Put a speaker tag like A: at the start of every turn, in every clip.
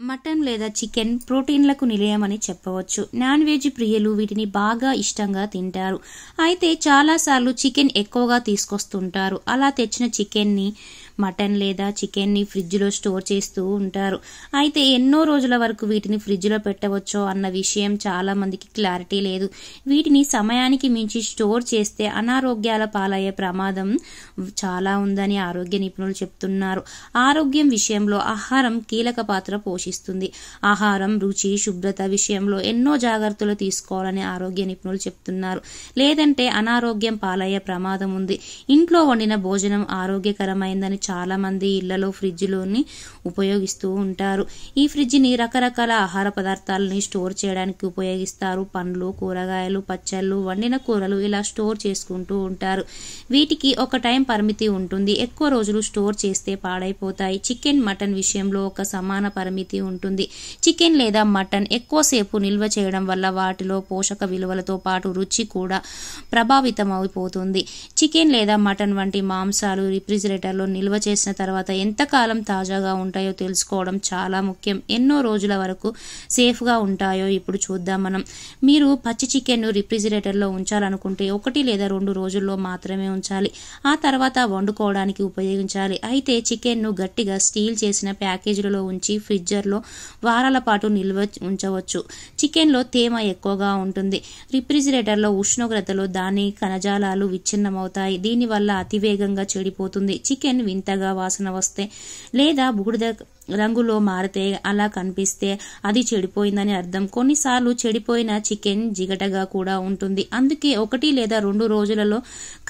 A: Mutton లేదా chicken ప్రోటీన్లకు నిలయమని చెప్పవచ్చు. Non veg ప్రియులు వీటిని బాగా ఇష్టంగా తింటారు. అయితే చాలాసార్లు చికెన్ ఎక్కువగా తీసుకొస్తుంటారు. అలా తెచ్చిన చికెన్ని మటన్ లేదా చికెన్ని ఫ్రిడ్జ్లో స్టోర్ చేస్తూ ఉంటారు. అయితే ఎన్నో రోజుల వరకు వీటిని ఫ్రిడ్జ్లో పెట్టవచ్చో అన్న విషయం చాలా మందికి క్లారిటీ లేదు. వీటిని సమయానికి మించి స్టోర్ చేస్తే అనారోగ్యాల పాలయ్యే ప్రమాదం చాలా ఉందని ఆరోగ్య నిపుణులు చెప్తున్నారు. ఆరోగ్యం విషయంలో ఆహారం కీలక పాత్ర పోషిస్తుంది. ఆహారం రుచి, శుభ్రత విషయంలో ఎన్నో జాగ్రత్తలు తీసుకోవాలని ఆరోగ్య నిపుణులు చెప్తున్నారు. లేదంటే అనారోగ్యం పాలయ్యే ప్రమాదం ఉంది. ఇంట్లో వండిన భోజనం ఆరోగ్యకరమైందని చాలా మంది ఇళ్లలో ఫ్రిడ్జ్లోని ఉపయోగిస్తూ ఉంటారు. ఈ ఫ్రిడ్జ్ని రకరకాల ఆహార పదార్థాలని స్టోర్ చేయడానికి ఉపయోగిస్తారు. పండ్లు, కూరగాయలు, పచ్చళ్ళు, వండిన కూరలు ఇలా స్టోర్ చేసుకుంటూ ఉంటారు. వీటికి ఒక టైం పరిమితి ఉంటుంది. ఎక్కువ రోజులు స్టోర్ చేస్తే పాడైపోతాయి. చికెన్, మటన్ విషయంలో ఒక సమాన పరిమితి ఉంటుంది. చికెన్ లేదా మటన్ ఎక్కువసేపు నిల్వ చేయడం వల్ల వాటిలో పోషక విలువలతో పాటు రుచి కూడా ప్రభావితమైపోతుంది. చికెన్ లేదా మటన్ వంటి మాంసాలు రిఫ్రిజిరేటర్లో నిల్వ చేసిన తర్వాత ఎంతకాలం తాజాగా ఉంటాయో తెలుసుకోవడం చాలా ముఖ్యం. ఎన్నో రోజుల వరకు సేఫ్గా ఉంటాయో ఇప్పుడు చూద్దాం మనం. మీరు పచ్చి చికెన్ను రిఫ్రిజిరేటర్లో ఉంచాలనుకుంటే 1 లేదా 2 రోజుల్లో మాత్రమే ఉంచాలి. ఆ తర్వాత వండుకోవడానికి ఉపయోగించాలి. అయితే చికెన్ను గట్టిగా స్టీల్ చేసిన ప్యాకేజీలలో ఉంచి ఫ్రిడ్జర్లో వారాల పాటు నిల్వ ఉంచవచ్చు. చికెన్లో తేమ ఎక్కువగా ఉంటుంది. రిఫ్రిజిరేటర్లో ఉష్ణోగ్రతలో దాని కణజాలాలు విచ్ఛిన్నమవుతాయి. దీనివల్ల అతివేగంగా చెడిపోతుంది. చికెన్ వింతగా వాసన వస్తే లేదా బూడిద రంగులో మారితే అలా కనిపిస్తే అది చెడిపోయిందని అర్థం. కొన్నిసార్లు చెడిపోయిన చికెన్ జిగటగా కూడా ఉంటుంది. అందుకే 1 లేదా 2 రోజులలో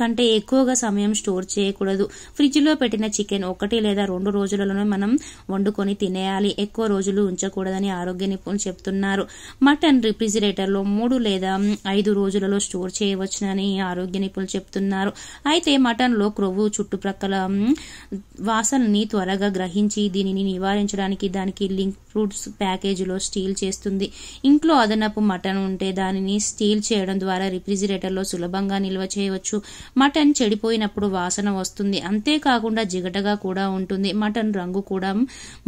A: కంటే ఎక్కువగా సమయం స్టోర్ చేయకూడదు. ఫ్రిడ్జ్లో పెట్టిన చికెన్ 1 లేదా 2 రోజులలోనే మనం వండుకొని తినేయాలి. ఎక్కువ రోజులు ఉంచకూడదని ఆరోగ్య నిపుణులు చెప్తున్నారు. మటన్ రిఫ్రిజిరేటర్లో 3 లేదా 5 రోజులలో స్టోర్ చేయవచ్చునని ఆరోగ్య నిపుణులు చెప్తున్నారు. అయితే మటన్లో క్రొవ్వు చుట్టుప్రక్కల వాసనని త్వరగా గ్రహించి దీనిని నివారించడానికి దానికి లింక్ ఫ్రూట్స్ ప్యాకేజీలో స్టీల్ చేస్తుంది. ఇంట్లో అదనపు మటన్ ఉంటే దానిని స్టీల్ చేయడం ద్వారా రిఫ్రిజిరేటర్లో సులభంగా నిల్వ చేయవచ్చు. మటన్ చెడిపోయినప్పుడు వాసన వస్తుంది. అంతేకాకుండా జిగటగా కూడా ఉంటుంది. మటన్ రంగు కూడా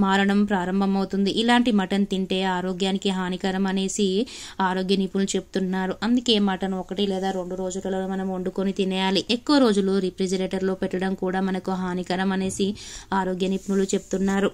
A: మారడం ప్రారంభమవుతుంది. ఇలాంటి మటన్ తింటే ఆరోగ్యానికి హానికరం అనేసి ఆరోగ్య నిపుణులు చెప్తున్నారు. అందుకే మటన్ 1 లేదా 2 రోజులలో మనం వండుకొని తినేయాలి. ఎక్కువ రోజులు రిఫ్రిజిరేటర్లో పెట్టడం కూడా మనకు హానికరం అనేసి ఆరోగ్య నిపుణులు చెప్తున్నారు.